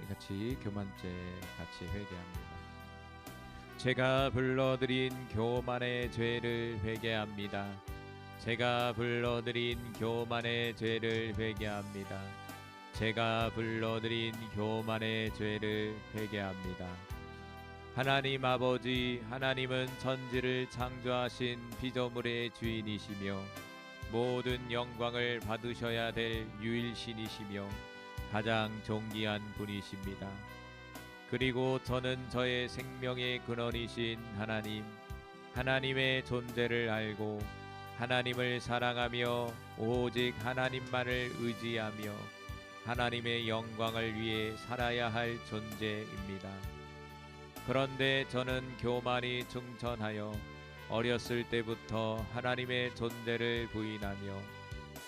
같이 교만죄 같이 회개합니다. 제가 불러드린 교만의 죄를 회개합니다. 제가 불러드린 교만의 죄를 회개합니다. 제가 불러드린 교만의 죄를 회개합니다. 하나님 아버지, 하나님은 천지를 창조하신 피조물의 주인이시며 모든 영광을 받으셔야 될 유일신이시며 가장 존귀한 분이십니다. 그리고 저는 저의 생명의 근원이신 하나님, 하나님의 존재를 알고 하나님을 사랑하며 오직 하나님만을 의지하며 하나님의 영광을 위해 살아야 할 존재입니다. 그런데 저는 교만이 충천하여 어렸을 때부터 하나님의 존재를 부인하며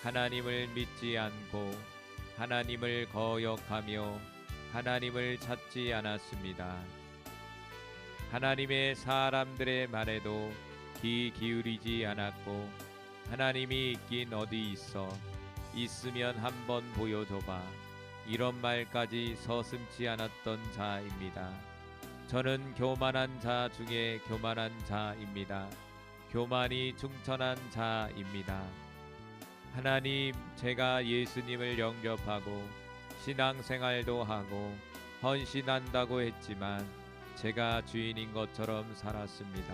하나님을 믿지 않고 하나님을 거역하며 하나님을 찾지 않았습니다. 하나님의 사람들의 말에도 귀 기울이지 않았고 하나님이 있긴 어디 있어? 있으면 한번 보여줘봐. 이런 말까지 서슴지 않았던 자입니다. 저는 교만한 자 중에 교만한 자입니다. 교만이 충천한 자입니다. 하나님, 제가 예수님을 영접하고 신앙생활도 하고 헌신한다고 했지만 제가 주인인 것처럼 살았습니다.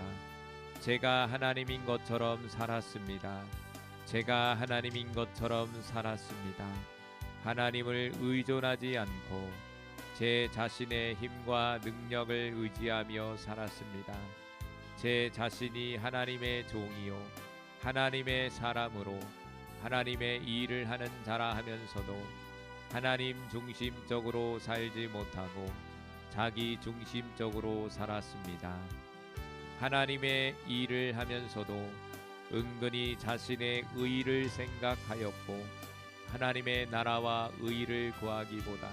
제가 하나님인 것처럼 살았습니다. 제가 하나님인 것처럼 살았습니다. 하나님을 의존하지 않고 제 자신의 힘과 능력을 의지하며 살았습니다. 제 자신이 하나님의 종이요 하나님의 사람으로 하나님의 일을 하는 자라 하면서도 하나님 중심적으로 살지 못하고 자기 중심적으로 살았습니다. 하나님의 일을 하면서도 은근히 자신의 의를 생각하였고 하나님의 나라와 의를 구하기보다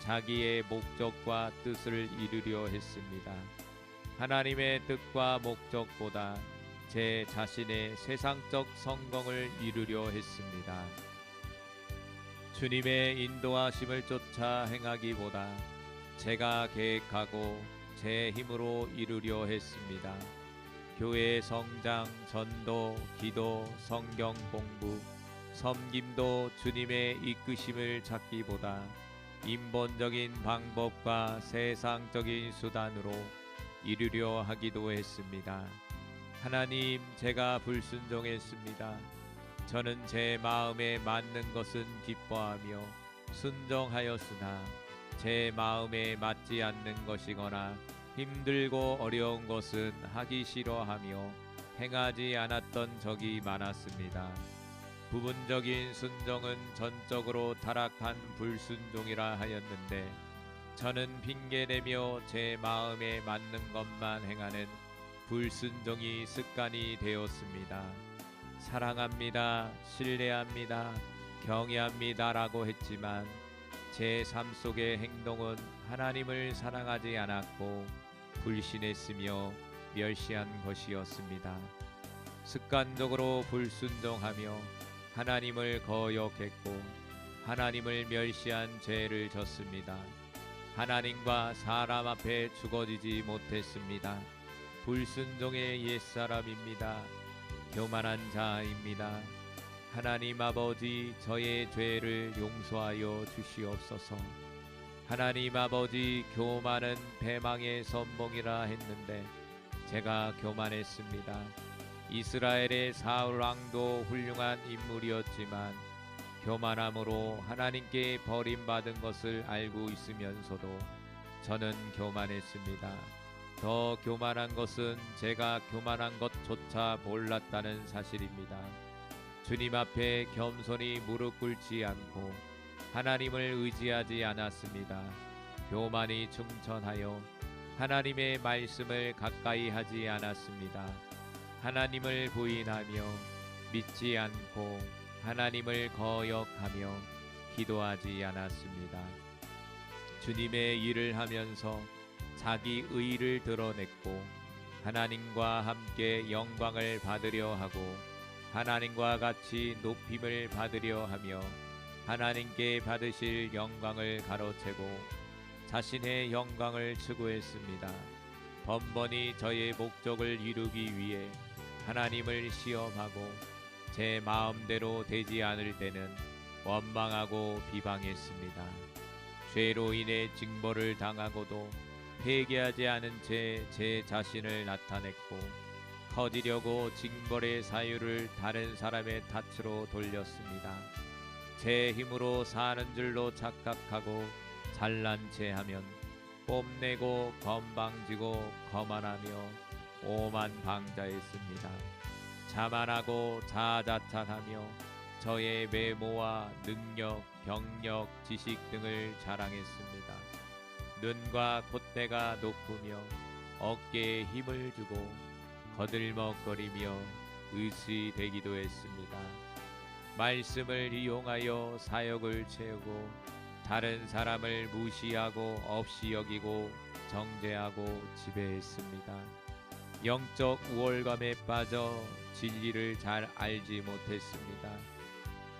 자기의 목적과 뜻을 이루려 했습니다. 하나님의 뜻과 목적보다 제 자신의 세상적 성공을 이루려 했습니다. 주님의 인도하심을 쫓아 행하기보다 제가 계획하고 제 힘으로 이루려 했습니다. 교회 성장, 전도, 기도, 성경 공부, 섬김도 주님의 이끄심을 찾기보다 인본적인 방법과 세상적인 수단으로 이루려 하기도 했습니다. 하나님, 제가 불순종했습니다. 저는 제 마음에 맞는 것은 기뻐하며 순종하였으나 제 마음에 맞지 않는 것이거나 힘들고 어려운 것은 하기 싫어하며 행하지 않았던 적이 많았습니다. 부분적인 순종은 전적으로 타락한 불순종이라 하였는데 저는 핑계내며 제 마음에 맞는 것만 행하는 불순종이 습관이 되었습니다. 사랑합니다, 신뢰합니다, 경외합니다라고 했지만 제 삶 속의 행동은 하나님을 사랑하지 않았고 불신했으며 멸시한 것이었습니다. 습관적으로 불순종하며 하나님을 거역했고 하나님을 멸시한 죄를 졌습니다. 하나님과 사람 앞에 죽어지지 못했습니다. 불순종의 옛사람입니다. 교만한 자입니다. 하나님 아버지, 저의 죄를 용서하여 주시옵소서. 하나님 아버지, 교만은 배망의 선봉이라 했는데 제가 교만했습니다. 이스라엘의 사울 왕도 훌륭한 인물이었지만 교만함으로 하나님께 버림받은 것을 알고 있으면서도 저는 교만했습니다. 더 교만한 것은 제가 교만한 것조차 몰랐다는 사실입니다. 주님 앞에 겸손히 무릎 꿇지 않고 하나님을 의지하지 않았습니다. 교만이 충천하여 하나님의 말씀을 가까이 하지 않았습니다. 하나님을 부인하며 믿지 않고 하나님을 거역하며 기도하지 않았습니다. 주님의 일을 하면서 자기 의를 드러냈고 하나님과 함께 영광을 받으려 하고 하나님과 같이 높임을 받으려 하며 하나님께 받으실 영광을 가로채고 자신의 영광을 추구했습니다. 번번이 저의 목적을 이루기 위해 하나님을 시험하고 제 마음대로 되지 않을 때는 원망하고 비방했습니다. 죄로 인해 징벌을 당하고도 회개하지 않은 채 제 자신을 나타냈고 커지려고 징벌의 사유를 다른 사람의 탓으로 돌렸습니다. 제 힘으로 사는 줄로 착각하고 잘난 체 하면 뽐내고 건방지고 거만하며 오만방자했습니다. 자만하고 자자찬하며 저의 외모와 능력, 경력, 지식 등을 자랑했습니다. 눈과 콧대가 높으며 어깨에 힘을 주고 거들먹거리며 의시되기도 했습니다. 말씀을 이용하여 사역을 채우고 다른 사람을 무시하고 없이 여기고 정죄하고 지배했습니다. 영적 우월감에 빠져 진리를 잘 알지 못했습니다.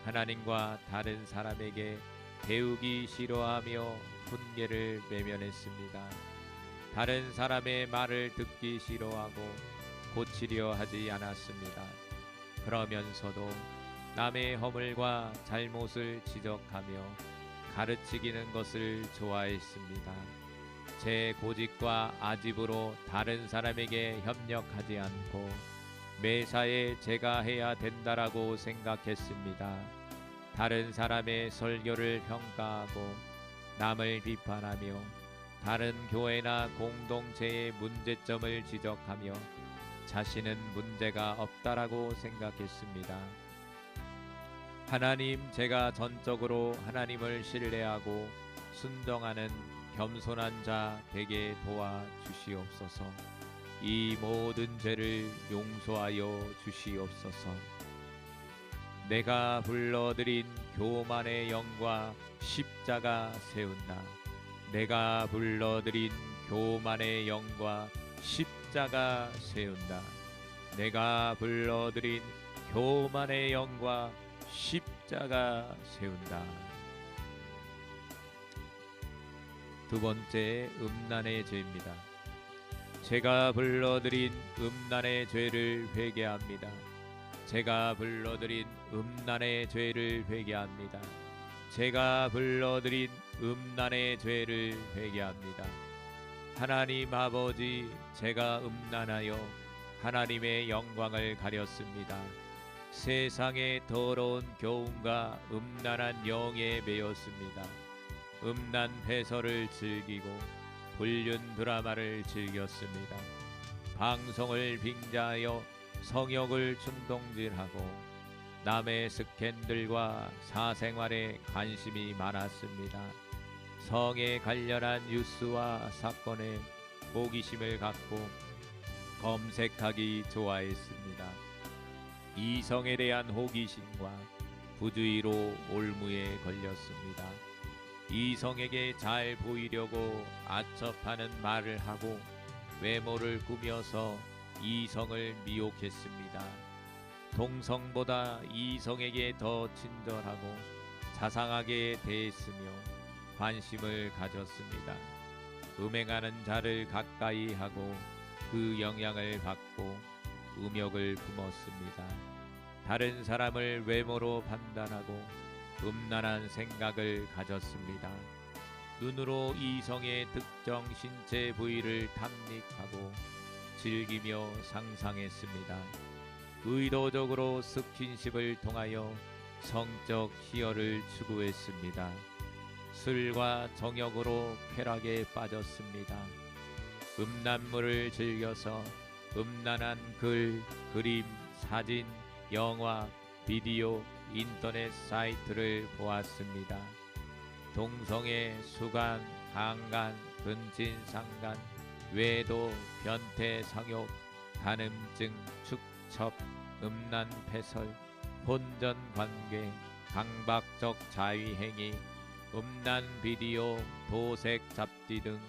하나님과 다른 사람에게 배우기 싫어하며 훈계를 외면했습니다. 다른 사람의 말을 듣기 싫어하고 고치려 하지 않았습니다. 그러면서도 남의 허물과 잘못을 지적하며 가르치기는 것을 좋아했습니다. 제 고집과 아집으로 다른 사람에게 협력하지 않고 매사에 제가 해야 된다라고 생각했습니다. 다른 사람의 설교를 평가하고 남을 비판하며 다른 교회나 공동체의 문제점을 지적하며 자신은 문제가 없다라고 생각했습니다. 하나님, 제가 전적으로 하나님을 신뢰하고 순종하는 겸손한 자 되게 도와주시옵소서. 이 모든 죄를 용서하여 주시옵소서. 내가 불러드린 교만의 영과 십자가 세운다. 내가 불러드린 교만의 영과 십자가 세운다. 내가 불러드린 교만의 영과 십자가 세운다. 두 번째, 음란의 죄입니다. 제가 불러드린 음란의 죄를 회개합니다. 제가 불러드린 음란의 죄를 회개합니다. 제가 불러드린 음란의 죄를 회개합니다. 하나님 아버지, 제가 음란하여 하나님의 영광을 가렸습니다. 세상의 더러운 교훈과 음란한 영에 매였습니다. 음란 해설을 즐기고 불륜 드라마를 즐겼습니다. 방송을 빙자하여 성욕을 충동질하고 남의 스캔들과 사생활에 관심이 많았습니다. 성에 관련한 뉴스와 사건에 호기심을 갖고 검색하기 좋아했습니다. 이성에 대한 호기심과 부주의로 올무에 걸렸습니다. 이성에게 잘 보이려고 아첩하는 말을 하고 외모를 꾸며서 이성을 미혹했습니다. 동성보다 이성에게 더 친절하고 자상하게 대했으며 관심을 가졌습니다. 음행하는 자를 가까이 하고 그 영향을 받고 음욕을 품었습니다. 다른 사람을 외모로 판단하고 음란한 생각을 가졌습니다. 눈으로 이성의 특정 신체 부위를 탐닉하고 즐기며 상상했습니다. 의도적으로 스킨십을 통하여 성적 희열을 추구했습니다. 술과 정욕으로 쾌락에 빠졌습니다. 음란물을 즐겨서 음란한 글, 그림, 사진, 영화, 비디오, 인터넷 사이트를 보았습니다. 동성애, 수간, 강간, 근친상간, 외도, 변태, 성욕, 간음증, 축첩, 음란 패설, 혼전관계, 강박적 자위행위, 음란 비디오, 도색 잡지 등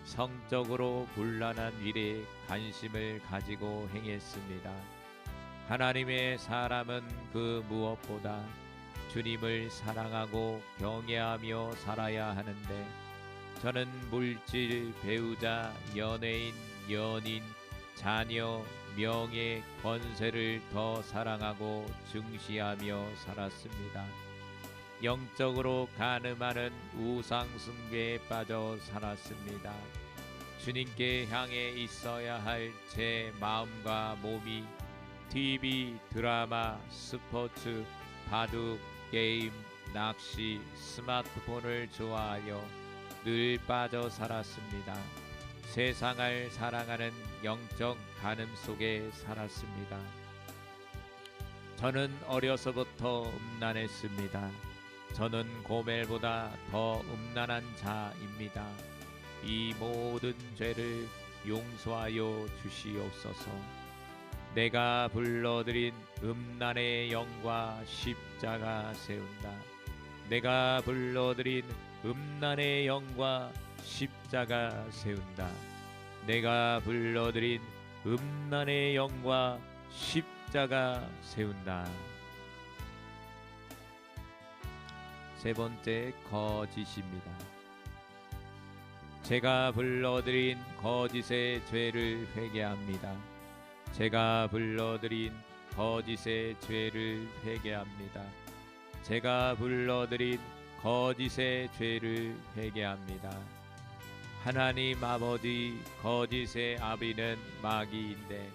성적으로 곤란한 일에 관심을 가지고 행했습니다. 하나님의 사람은 그 무엇보다 주님을 사랑하고 경외하며 살아야 하는데 저는 물질, 배우자, 연예인, 연인, 자녀, 명예, 권세를 더 사랑하고 중시하며 살았습니다. 영적으로 가늠하는 우상 숭배에 빠져 살았습니다. 주님께 향해 있어야 할 제 마음과 몸이 TV, 드라마, 스포츠, 바둑, 게임, 낚시, 스마트폰을 좋아하여 늘 빠져 살았습니다. 세상을 사랑하는 영적 간음 속에 살았습니다. 저는 어려서부터 음란했습니다. 저는 고멜보다 더 음란한 자입니다. 이 모든 죄를 용서하여 주시옵소서. 내가 불러드린 음란의 영과 십자가 세운다. 내가 불러드린 음란의 영과 십자가 세운다. 내가 불러드린 음란의 영과 십자가 세운다. 세 번째, 거짓입니다. 제가 불러드린 거짓의 죄를 회개합니다. 제가 불러드린 거짓의 죄를 회개합니다. 제가 불러드린 거짓의 죄를 회개합니다. 하나님 아버지, 거짓의 아비는 마귀인데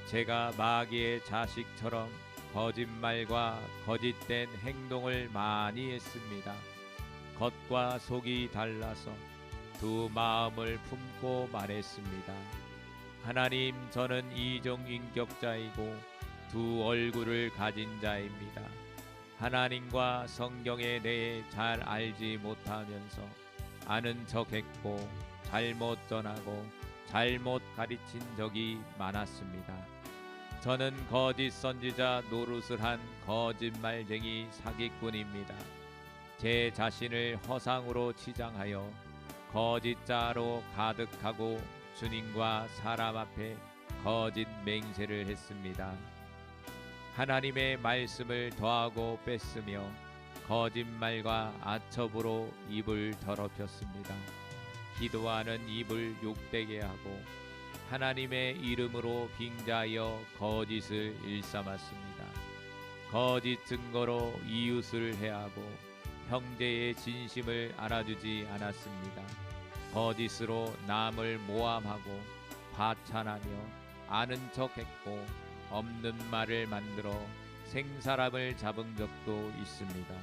제가 마귀의 자식처럼 거짓말과 거짓된 행동을 많이 했습니다. 겉과 속이 달라서 두 마음을 품고 말했습니다. 하나님, 저는 이중인격자이고 두 얼굴을 가진 자입니다. 하나님과 성경에 대해 잘 알지 못하면서 아는 척했고 잘못 전하고 잘못 가르친 적이 많았습니다. 저는 거짓 선지자 노릇을 한 거짓말쟁이 사기꾼입니다. 제 자신을 허상으로 치장하여 거짓자로 가득하고 주님과 사람 앞에 거짓 맹세를 했습니다. 하나님의 말씀을 더하고 뺐으며 거짓말과 아첩으로 입을 더럽혔습니다. 기도하는 입을 욕되게 하고 하나님의 이름으로 빙자하여 거짓을 일삼았습니다. 거짓 증거로 이웃을 해하고 형제의 진심을 알아주지 않았습니다. 거짓으로 남을 모함하고 과찬하며 아는 척했고 없는 말을 만들어 생사람을 잡은 적도 있습니다.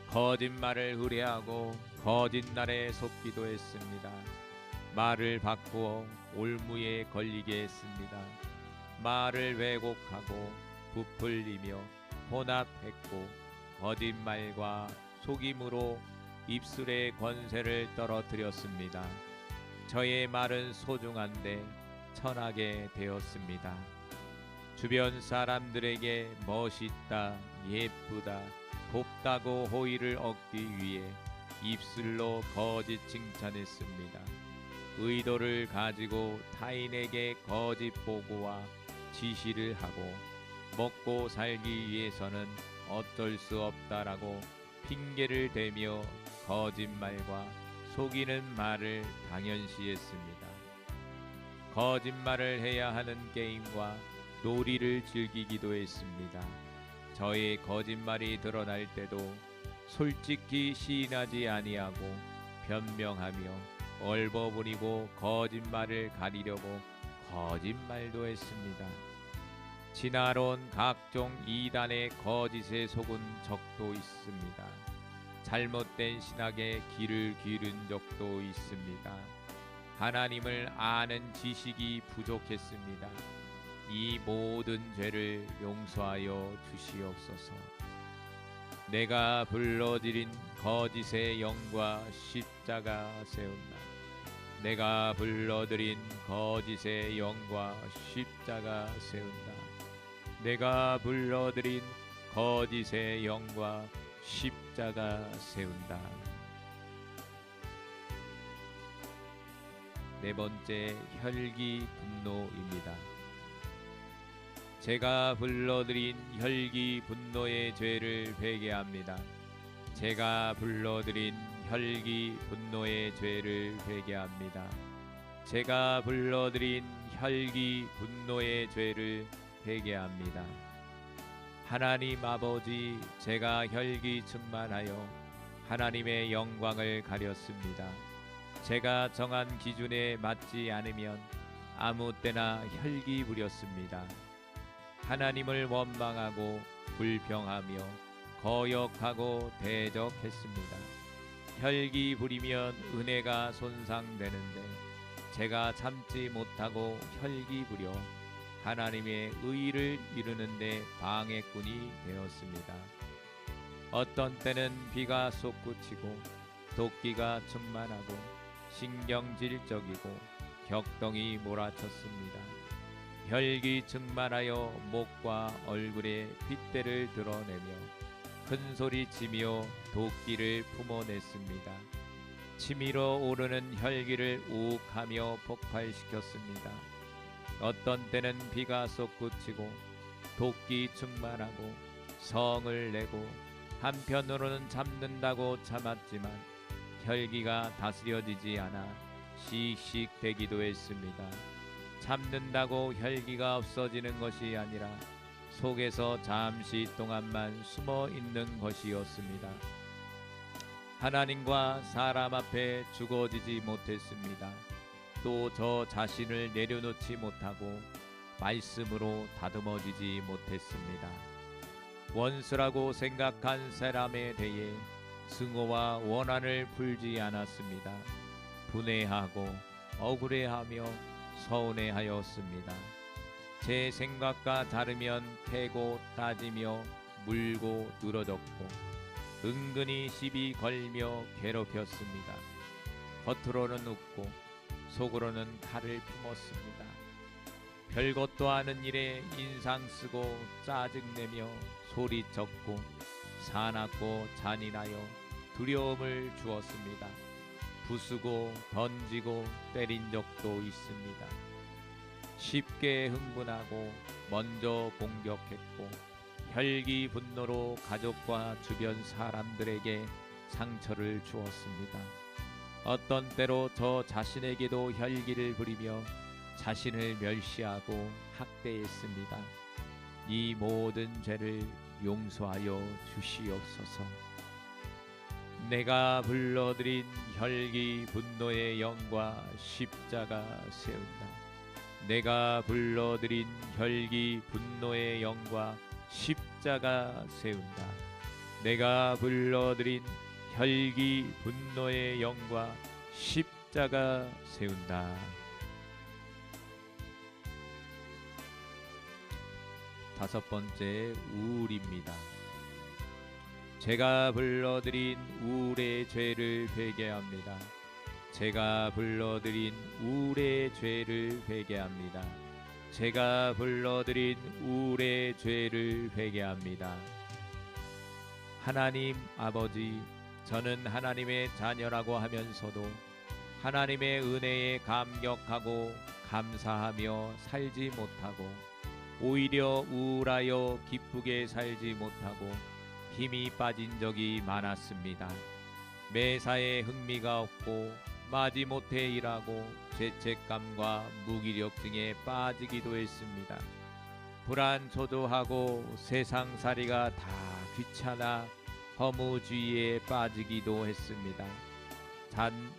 거짓말을 의뢰하고 거짓날에 속기도 했습니다. 말을 바꾸어 올무에 걸리게 했습니다. 말을 왜곡하고 부풀리며 혼합했고 거짓말과 속임으로 입술의 권세를 떨어뜨렸습니다. 저의 말은 소중한데 천하게 되었습니다. 주변 사람들에게 멋있다, 예쁘다, 곱다고 호의를 얻기 위해 입술로 거짓 칭찬했습니다. 의도를 가지고 타인에게 거짓 보고와 지시를 하고 먹고 살기 위해서는 어쩔 수 없다라고 핑계를 대며 거짓말과 속이는 말을 당연시했습니다. 거짓말을 해야 하는 게임과 놀이를 즐기기도 했습니다. 저의 거짓말이 드러날 때도 솔직히 시인하지 아니하고 변명하며 얼버무리고 거짓말을 가리려고 거짓말도 했습니다. 지나온 각종 이단의 거짓에 속은 적도 있습니다. 잘못된 신학에 귀를 기울인 적도 있습니다. 하나님을 아는 지식이 부족했습니다. 이 모든 죄를 용서하여 주시옵소서. 내가 불러드린 거짓의 영과 십자가 세운다. 내가 불러드린 거짓의 영과 십자가 세운다. 내가 불러드린 거짓의 영과 십자가 세운다. 네 번째, 혈기 분노입니다. 제가 불러드린 혈기 분노의 죄를 회개합니다. 제가 불러드린 혈기 분노의 죄를 회개합니다. 제가 불러드린 혈기 분노의 죄를 회개합니다. 하나님 아버지, 제가 혈기 충만하여 하나님의 영광을 가렸습니다. 제가 정한 기준에 맞지 않으면 아무 때나 혈기 부렸습니다. 하나님을 원망하고 불평하며 거역하고 대적했습니다. 혈기 부리면 은혜가 손상되는데 제가 참지 못하고 혈기 부려 하나님의 의를 이루는데 방해꾼이 되었습니다. 어떤 때는 비가 솟구치고 도끼가 충만하고 신경질적이고 격동이 몰아쳤습니다. 혈기 충만하여 목과 얼굴에 핏대를 드러내며 큰소리치며 도끼를 품어냈습니다. 치밀어 오르는 혈기를 우욱하며 폭발시켰습니다. 어떤 때는 비가 솟구치고 도끼 충만하고 성을 내고 한편으로는 참는다고 참았지만 혈기가 다스려지지 않아 씩씩대기도 했습니다. 참는다고 혈기가 없어지는 것이 아니라 속에서 잠시 동안만 숨어 있는 것이었습니다. 하나님과 사람 앞에 죽어지지 못했습니다. 또 저 자신을 내려놓지 못하고 말씀으로 다듬어지지 못했습니다. 원수라고 생각한 사람에 대해 증오와 원한을 풀지 않았습니다. 분해하고 억울해하며 서운해하였습니다. 제 생각과 다르면 캐고 따지며 물고 늘어졌고 은근히 시비 걸며 괴롭혔습니다. 겉으로는 웃고 속으로는 칼을 품었습니다. 별것도 아는 일에 인상 쓰고 짜증내며 소리쳤고 사납고 잔인하여 두려움을 주었습니다. 부수고 던지고 때린 적도 있습니다. 쉽게 흥분하고 먼저 공격했고 혈기 분노로 가족과 주변 사람들에게 상처를 주었습니다. 어떤 때로 저 자신에게도 혈기를 부리며 자신을 멸시하고 학대했습니다. 이 모든 죄를 용서하여 주시옵소서. 내가 불러드린 혈기 분노의 영과 십자가 세운다. 내가 불러드린 혈기 분노의 영과 십자가 세운다. 내가 불러드린 혈기 분노의 영과 십자가 세운다. 다섯 번째, 우울입니다. 제가 불러드린 우울의 죄를 회개합니다. 제가 불러드린 우울의 죄를 회개합니다. 제가 불러드린 우울의 죄를 회개합니다. 하나님 아버지, 저는 하나님의 자녀라고 하면서도 하나님의 은혜에 감격하고 감사하며 살지 못하고 오히려 우울하여 기쁘게 살지 못하고 힘이 빠진 적이 많았습니다. 매사에 흥미가 없고 마지못해 일하고 죄책감과 무기력증에 빠지기도 했습니다. 불안초조하고 세상살이가 다 귀찮아 허무주의에 빠지기도 했습니다.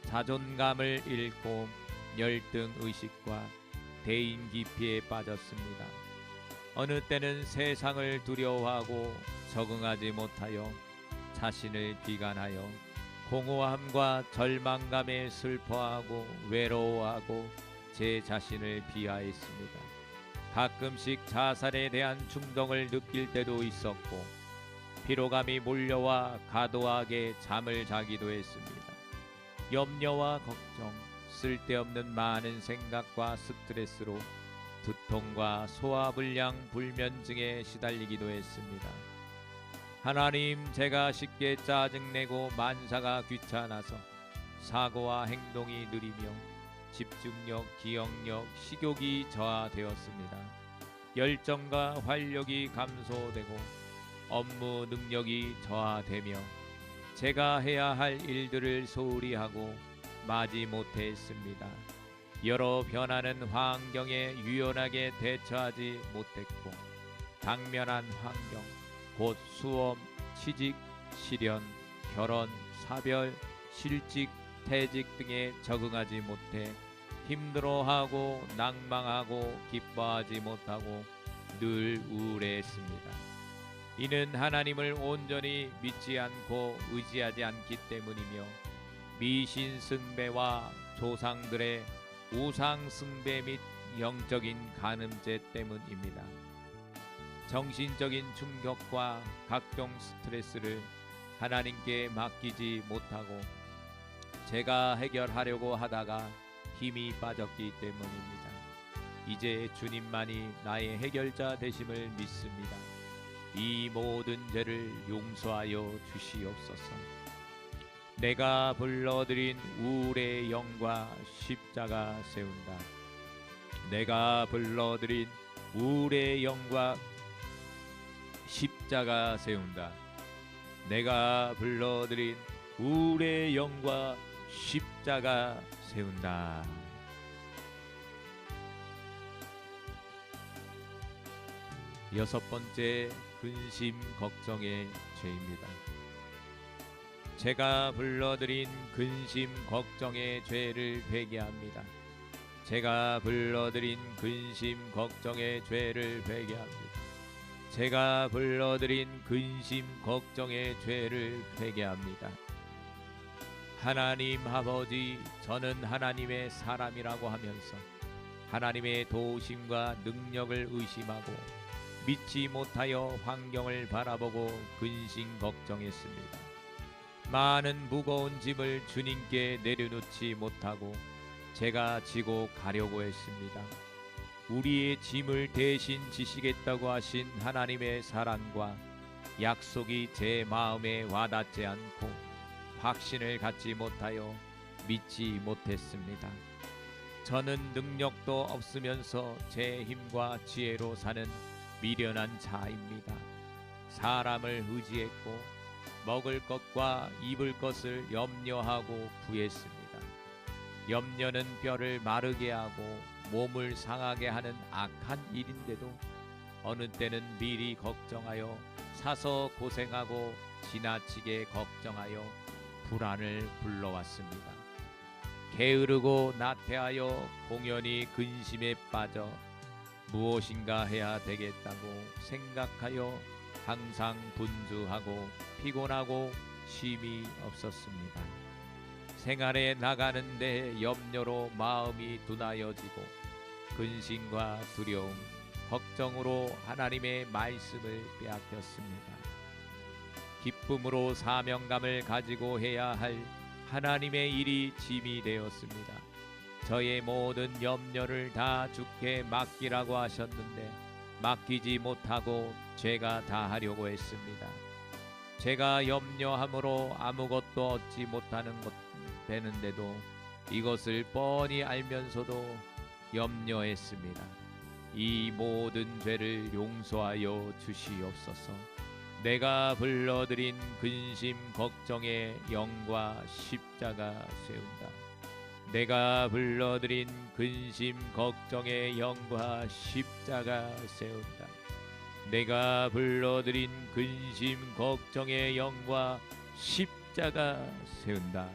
자존감을 잃고 열등의식과 대인기피에 빠졌습니다. 어느 때는 세상을 두려워하고 적응하지 못하여 자신을 비관하여 공허함과 절망감에 슬퍼하고 외로워하고 제 자신을 비하했습니다. 가끔씩 자살에 대한 충동을 느낄 때도 있었고 피로감이 몰려와 과도하게 잠을 자기도 했습니다. 염려와 걱정, 쓸데없는 많은 생각과 스트레스로 두통과 소화불량 불면증에 시달리기도 했습니다. 하나님, 제가 쉽게 짜증내고 만사가 귀찮아서 사고와 행동이 느리며 집중력, 기억력, 식욕이 저하되었습니다. 열정과 활력이 감소되고 업무 능력이 저하되며 제가 해야 할 일들을 소홀히 하고 마지 못했습니다. 여러 변하는 환경에 유연하게 대처하지 못했고 당면한 환경, 곧 수험, 취직, 실현, 결혼, 사별, 실직, 퇴직 등에 적응하지 못해 힘들어하고 낭망하고 기뻐하지 못하고 늘 우울했습니다. 이는 하나님을 온전히 믿지 않고 의지하지 않기 때문이며 미신 숭배와 조상들의 우상 숭배 및 영적인 간음죄 때문입니다. 정신적인 충격과 각종 스트레스를 하나님께 맡기지 못하고 제가 해결하려고 하다가 힘이 빠졌기 때문입니다. 이제 주님만이 나의 해결자 되심을 믿습니다. 이 모든 죄를 용서하여 주시옵소서. 내가 불러드린 우울의 영과 십자가 세운다. 내가 불러드린 우울의 영과 십자가 세운다. 내가 불러드린 우울의 영과 십자가 세운다. 여섯 번째, 근심 걱정의 죄입니다. 제가 불러드린 근심 걱정의 죄를 회개합니다. 제가 불러드린 근심 걱정의 죄를 회개합니다. 제가 불러드린 근심 걱정의 죄를 회개합니다. 하나님 아버지, 저는 하나님의 사람이라고 하면서 하나님의 도우심과 능력을 의심하고 믿지 못하여 환경을 바라보고 근심 걱정했습니다. 많은 무거운 짐을 주님께 내려놓지 못하고 제가 지고 가려고 했습니다. 우리의 짐을 대신 지시겠다고 하신 하나님의 사랑과 약속이 제 마음에 와닿지 않고 확신을 갖지 못하여 믿지 못했습니다. 저는 능력도 없으면서 제 힘과 지혜로 사는 미련한 자입니다. 사람을 의지했고 먹을 것과 입을 것을 염려하고 구했습니다. 염려는 뼈를 마르게 하고 몸을 상하게 하는 악한 일인데도 어느 때는 미리 걱정하여 사서 고생하고 지나치게 걱정하여 불안을 불러왔습니다. 게으르고 나태하여 공연히 근심에 빠져 무엇인가 해야 되겠다고 생각하여 항상 분주하고 피곤하고 쉼이 없었습니다. 생활에 나가는데 염려로 마음이 둔하여지고 근심과 두려움, 걱정으로 하나님의 말씀을 빼앗겼습니다. 기쁨으로 사명감을 가지고 해야 할 하나님의 일이 짐이 되었습니다. 저의 모든 염려를 다 주께 맡기라고 하셨는데 맡기지 못하고 제가 다 하려고 했습니다. 제가 염려함으로 아무것도 얻지 못하는 것 되는데도 이것을 뻔히 알면서도 염려했습니다. 이 모든 죄를 용서하여 주시옵소서. 내가 불러드린 근심 걱정의 영과 십자가 세운다. 내가 불러드린 근심 걱정의 영과 십자가 세운다. 내가 불러드린 근심 걱정의 영과 십자가 세운다.